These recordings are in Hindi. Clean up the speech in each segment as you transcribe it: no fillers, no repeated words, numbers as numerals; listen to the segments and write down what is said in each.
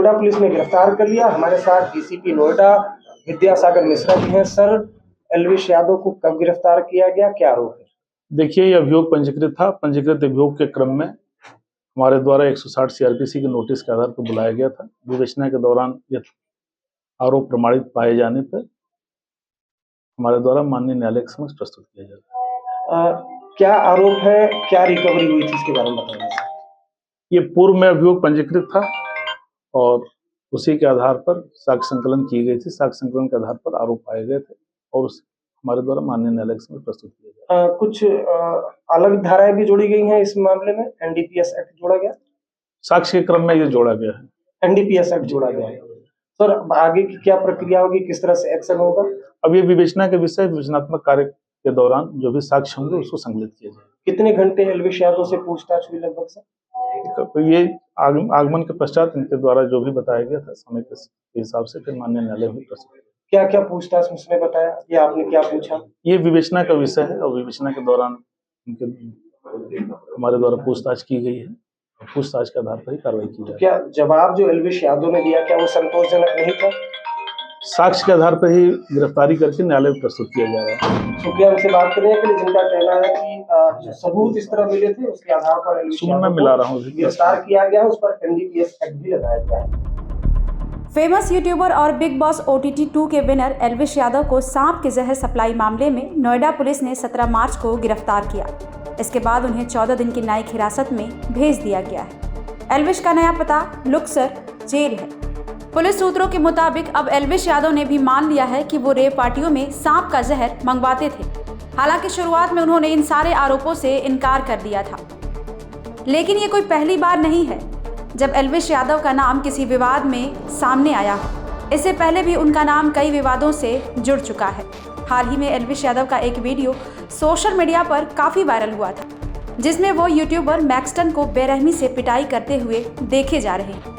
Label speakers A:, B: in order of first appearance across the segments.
A: नोएडा पुलिस ने गिरफ्तार कर लिया। हमारे साथ डीसीपी नोएडा विद्यासागर मिश्रा जी हैं। सर, एल्विश यादव को कब गिरफ्तार किया गया, क्या आरोप है?
B: देखिए, यह अभियोग पंजीकृत था। पंजीकृत अभियोग के क्रम में हमारे द्वारा 160 सीआरपीसी के नोटिस के आधार पर बुलाया गया था। विवेचना के दौरान यह आरोप प्रमाणित पाए जाने पर हमारे द्वारा माननीय न्यायालय के समक्ष प्रस्तुत किया जाएगा।
A: क्या आरोप है, क्या रिकवरी हुई थी, इसके बारे में बताइए।
B: ये पूर्व में अभियोग पंजीकृत था और उसी के आधार पर साक्ष्य संकलन की गई थी। साक्ष्य संकलन के आधार पर आरोप पाए गए थे और हमारे द्वारा माननीय न्यायालय के समक्ष प्रस्तुत किया गया।
A: कुछ अलग धाराएं भी जोड़ी गई हैं इस मामले में। एनडीपीएस एक्ट जोड़ा गया,
B: साक्ष्य के क्रम में ये जोड़ा गया है।
A: एनडीपीएस एक्ट जोड़ा गया है। सर, आगे की क्या प्रक्रिया होगी, किस तरह से एक्शन होगा?
B: अब ये विवेचना के विषय, विवेचनात्मक कार्य के दौरान जो भी साक्ष्य होंगे उसको संकलित किया जाएगा।
A: कितने घंटे एल्विश यादव से पूछताछ हुई लगभग सर?
B: तो ये आगमन के पश्चात इनके द्वारा जो भी बताया गया था समय के हिसाब से फिर माननीय न्यायालय में प्रस्तुत।
A: क्या क्या पूछताछ में उसने बताया या आपने क्या पूछा?
B: ये विवेचना का विषय है और विवेचना के दौरान इनके हमारे द्वारा पूछताछ की गई है। पूछताछ के आधार पर ही कार्रवाई की जाएगी।
A: क्या जवाब जो एल्विश यादव ने दिया, क्या वो संतोषजनक नहीं था?
B: साक्ष्य के आधार पर ही गिरफ्तारी करके न्यायालय में प्रस्तुत किया जाएगा।
A: शुक्रिया। हमसे बात करने के लिए, जिनका कहना है कि सबूत इस तरह मिले थे उसके आधार पर एल्विश यादव को
B: मिला रहा हूँ
A: गिरफ्तार किया गया, उस पर एनडीपीएस एक्ट भी लगाया गया है।
C: फेमस यूट्यूबर और बिग बॉस OTT 2 के विनर एल्विश यादव को सांप के जहर सप्लाई मामले में नोएडा पुलिस ने 17 मार्च को गिरफ्तार किया। इसके बाद उन्हें 14 दिन की न्यायिक हिरासत में भेज दिया गया है। एल्विश का नया पता लुक्सर जेल है। पुलिस सूत्रों के मुताबिक अब एल्विश यादव ने भी मान लिया है कि वो रेव पार्टियों में सांप का जहर मंगवाते थे। हालांकि शुरुआत में उन्होंने इन सारे आरोपों से इनकार कर दिया था, लेकिन ये कोई पहली बार नहीं है जब एल्विश यादव का नाम किसी विवाद में सामने आया हो। इससे पहले भी उनका नाम कई विवादों से जुड़ चुका है। हाल ही में एल्विश यादव का एक वीडियो सोशल मीडिया पर काफ़ी वायरल हुआ था, जिसमें वो यूट्यूबर मैक्सटन को बेरहमी से पिटाई करते हुए देखे जा रहे हैं।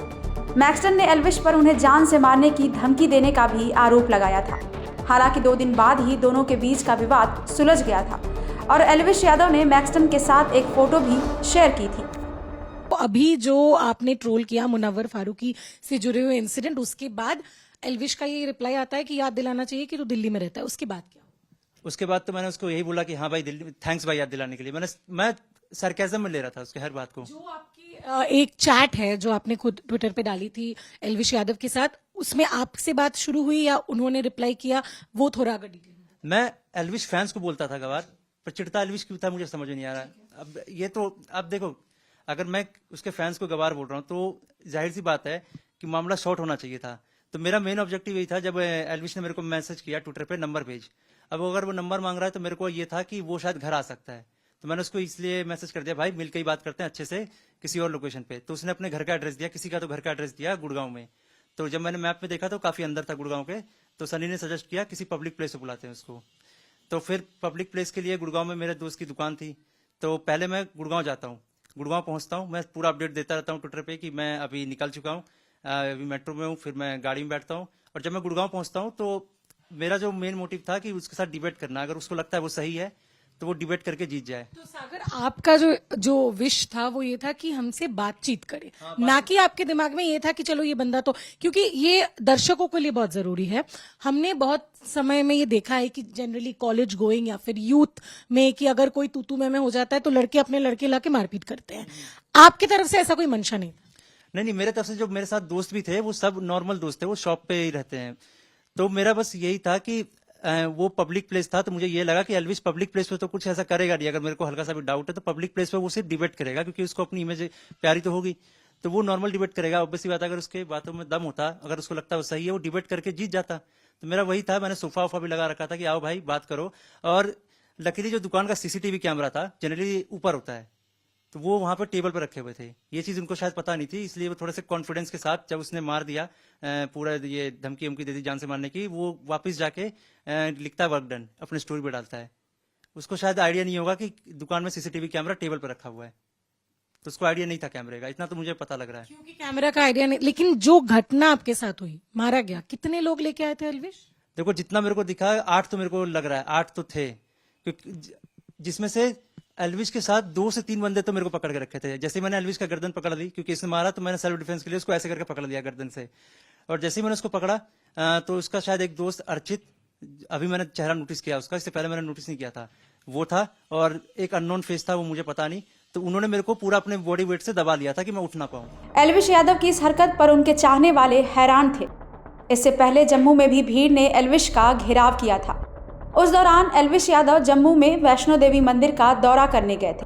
C: मैक्सटन ने एल्विश पर उन्हें जान से मारने की धमकी देने का भी आरोप लगाया था। हालांकि 2 दिन बाद ही दोनों के बीच का विवाद सुलझ गया था और एल्विश यादव ने मैक्सटन के साथ एक फोटो भी शेयर की थी।
D: अभी जो आपने ट्रोल किया मुनव्वर फारूकी से जुड़े हुए इंसिडेंट, उसके बाद एल्विश का ये रिप्लाई आता है कि याद दिलाना चाहिए कि तू दिल्ली में रहता है। उसके बाद क्या?
E: उसके बाद तो मैंने उसको यही बोला कि हाँ भाई दिल्ली, थैंक्स भाई याद दिलाने के लिए। मैं सरकाज़म में ले रहा था उसके हर बात को।
D: जो आपकी एक चैट है जो आपने खुद ट्विटर पे डाली थी एल्विश यादव के साथ, उसमें आपसे बात शुरू हुई या उन्होंने रिप्लाई किया, वो थोड़ा अगर डिटेल।
E: मैं एल्विश फैंस को बोलता था गवार, पर चिढ़ता एल्विश क्यों था मुझे समझ नहीं आ रहा। अब ये तो अब देखो, अगर मैं उसके फैंस को गवार बोल रहा हूँ तो जाहिर सी बात है कि मामला शॉर्ट होना चाहिए था। तो मेरा मेन ऑब्जेक्टिव यही था, जब एल्विश ने मेरे को मैसेज किया ट्विटर पे नंबर भेज, अब अगर वो नंबर मांग रहा है तो मेरे को ये था कि वो शायद घर आ सकता है, तो मैंने उसको इसलिए मैसेज कर दिया भाई मिलकर ही बात करते हैं अच्छे से किसी और लोकेशन पे। तो उसने अपने घर का एड्रेस दिया, किसी का तो घर का एड्रेस दिया गुड़गांव में। तो जब मैंने मैप में देखा तो काफी अंदर था गुड़गांव के। तो सनी ने सजेस्ट किया किसी पब्लिक प्लेस पे बुलाते हैं उसको। तो फिर पब्लिक प्लेस के लिए गुड़गांव में मेरे दोस्त की दुकान थी, तो पहले मैं गुड़गांव जाता हूँ, गुड़गांव पहुंचता हूँ, मैं पूरा अपडेट देता रहता हूँ ट्विटर पे कि मैं अभी निकल चुका हूँ, अभी मेट्रो में हूँ, फिर मैं गाड़ी में बैठता हूँ। और जब मैं गुड़गांव पहुंचता हूँ तो मेरा जो मेन मोटिव था कि उसके साथ डिबेट करना, अगर उसको लगता है वो सही है तो वो डिबेट करके जीत जाए।
D: तो सागर, आपका जो विश था वो ये था कि हमसे बातचीत करे, ना कि आपके दिमाग में ये था कि चलो ये बंदा तो, क्योंकि ये दर्शकों के लिए बहुत जरूरी है। हमने बहुत समय में ये देखा है कि जनरली कॉलेज गोइंग या फिर यूथ में कि अगर कोई तू में हो जाता है तो लड़के अपने लड़के लाके मारपीट करते हैं। आपकी तरफ से ऐसा कोई मंशा नहीं था?
E: नहीं, मेरे तरफ से जो मेरे साथ दोस्त भी थे वो सब नॉर्मल दोस्त थे, वो शॉप पे ही रहते हैं। तो मेरा बस यही था कि वो पब्लिक प्लेस था, तो मुझे ये लगा कि एल्विश पब्लिक प्लेस पे तो कुछ ऐसा करेगा नहीं। अगर मेरे को हल्का सा भी डाउट है तो पब्लिक प्लेस पे वो सिर्फ डिबेट करेगा, क्योंकि उसको अपनी इमेज प्यारी तो होगी, तो वो नॉर्मल डिबेट करेगा। ऑब्वियसली बात है, अगर उसके बातों में दम होता, अगर उसको लगता है वो सही है, वो डिबेट करके जीत जाता। तो मेरा वही था, मैंने सोफा वोफा भी लगा रखा था कि आओ भाई बात करो। और लकीली जो दुकान का सीसीटीवी कैमरा था जनरली ऊपर होता है, तो वो वहां पर टेबल पर रखे हुए थे। ये चीज उनको शायद पता नहीं थी, इसलिए वो थोड़े से कॉन्फिडेंस के साथ जब उसने मार दिया, पूरा ये धमकी दे दी जान से मारने की, वो वापस जाके लिखता है वर्क डन, अपने स्टोरी पे डालता है। उसको शायद आइडिया नहीं होगा कि दुकान में सीसीटीवी कैमरा टेबल पर रखा हुआ है, तो उसको आइडिया नहीं था कैमरे का, इतना तो मुझे पता लग रहा है।
D: क्योंकि कैमरा का आइडिया नहीं, लेकिन जो घटना आपके साथ हुई, मारा गया, कितने लोग लेके आए थे एल्विश?
E: देखो जितना मेरे को दिखा 8 तो मेरे को लग रहा है, 8 तो थे, जिसमें से एल्विश के साथ 2 से 3 बंदे तो मेरे को पकड़ के रखे थे। जैसे मैंने एल्विश का गर्दन पकड़ ली, क्योंकि इसने मारा, तो मैंने सेल्फ डिफेंस के लिए उसको ऐसे करके पकड़ लिया गर्दन से। और जैसे ही मैंने उसको पकड़ा तो उसका शायद एक दोस्त अर्चित, अभी मैंने चेहरा नोटिस किया उसका, इससे पहले मैंने नोटिस नहीं किया था, वो था। और एक अननोन फेस था, वो मुझे पता नहीं। तो उन्होंने मेरे को पूरा अपने बॉडी वेट से दबा लिया था कि मैं उठ ना पाऊं।
C: एल्विश यादव की इस हरकत पर उनके चाहने वाले हैरान थे। इससे पहले जम्मू में भी भीड़ ने एल्विश का घेराव किया था। उस दौरान एल्विश यादव जम्मू में वैष्णो देवी मंदिर का दौरा करने गए थे।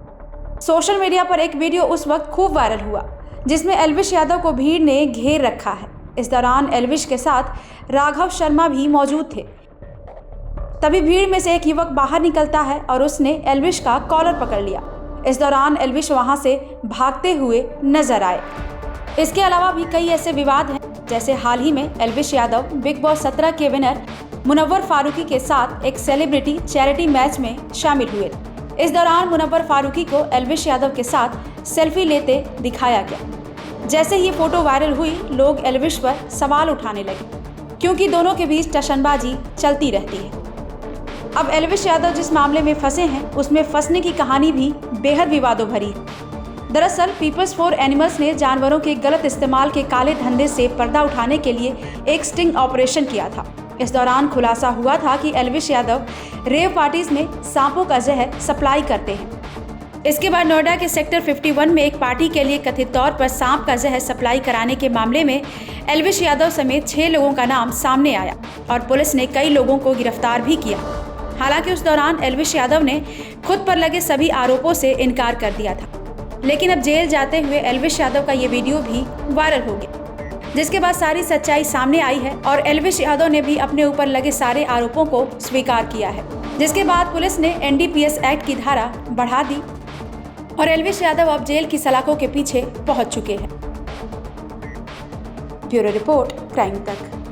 C: सोशल मीडिया पर एक वीडियो उस वक्त खूब वायरल हुआ, जिसमें एल्विश यादव को भीड़ ने घेर रखा है। इस दौरान एल्विश के साथ राघव शर्मा भी मौजूद थे। तभी भीड़ में से एक युवक बाहर निकलता है और उसने एल्विश का कॉलर पकड़ लिया। इस दौरान एल्विश वहां से भागते हुए नजर आए। इसके अलावा भी कई ऐसे विवाद हैं, जैसे हाल ही में एल्विश यादव बिग बॉस 17 के विनर मुनव्वर फारूकी के साथ एक सेलिब्रिटी चैरिटी मैच में शामिल हुए। इस दौरान मुनव्वर फारूकी को एल्विश यादव के साथ सेल्फी लेते दिखाया गया। जैसे ही फोटो वायरल हुई, लोग एल्विश पर सवाल उठाने लगे, क्योंकि दोनों के बीच टशनबाजी चलती रहती है। अब एल्विश यादव जिस मामले में फंसे हैं, उसमें फंसने की कहानी भी बेहद विवादों भरी है। दरअसल पीपल्स फॉर एनिमल्स ने जानवरों के गलत इस्तेमाल के काले धंधे से पर्दा उठाने के लिए एक स्टिंग ऑपरेशन किया था। इस दौरान खुलासा हुआ था कि एल्विश यादव रेव पार्टीज में सांपों का जहर सप्लाई करते हैं। इसके बाद नोएडा के सेक्टर 51 में एक पार्टी के लिए कथित तौर पर सांप का जहर सप्लाई कराने के मामले में एल्विश यादव समेत 6 लोगों का नाम सामने आया और पुलिस ने कई लोगों को गिरफ्तार भी किया। हालांकि उस दौरान एल्विश यादव ने खुद पर लगे सभी आरोपों से इनकार कर दिया था। लेकिन अब जेल जाते हुए एल्विश यादव का ये वीडियो भी वायरल हो गया, जिसके बाद सारी सच्चाई सामने आई है और एल्विश यादव ने भी अपने ऊपर लगे सारे आरोपों को स्वीकार किया है। जिसके बाद पुलिस ने NDPS एक्ट की धारा बढ़ा दी और एल्विश यादव अब जेल की सलाखों के पीछे पहुंच चुके हैं। ब्यूरो रिपोर्ट, क्राइम तक।